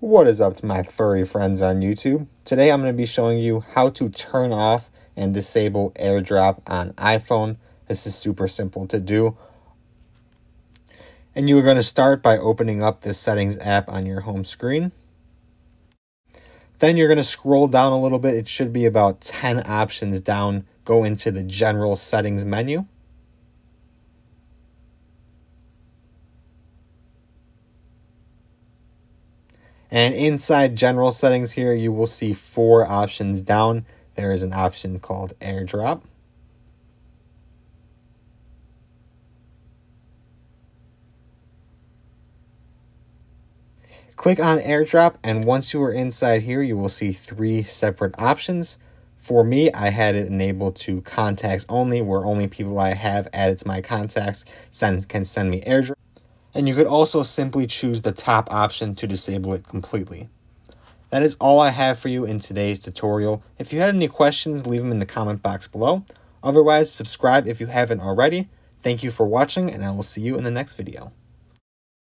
What is up to my furry friends on YouTube? Today I'm going to be showing you how to turn off and disable AirDrop on iPhone. This is super simple to do. And you're going to start by opening up the Settings app on your home screen. Then you're going to scroll down a little bit. It should be about 10 options down. Go into the General Settings menu. And inside General Settings here, you will see 4 options down. There is an option called AirDrop. Click on AirDrop, and once you are inside here, you will see 3 separate options. For me, I had it enabled to contacts only, where only people I have added to my contacts can send me AirDrop. And you could also simply choose the top option to disable it completely. That is all I have for you in today's tutorial. If you had any questions, leave them in the comment box below. Otherwise, subscribe if you haven't already. Thank you for watching, and I will see you in the next video.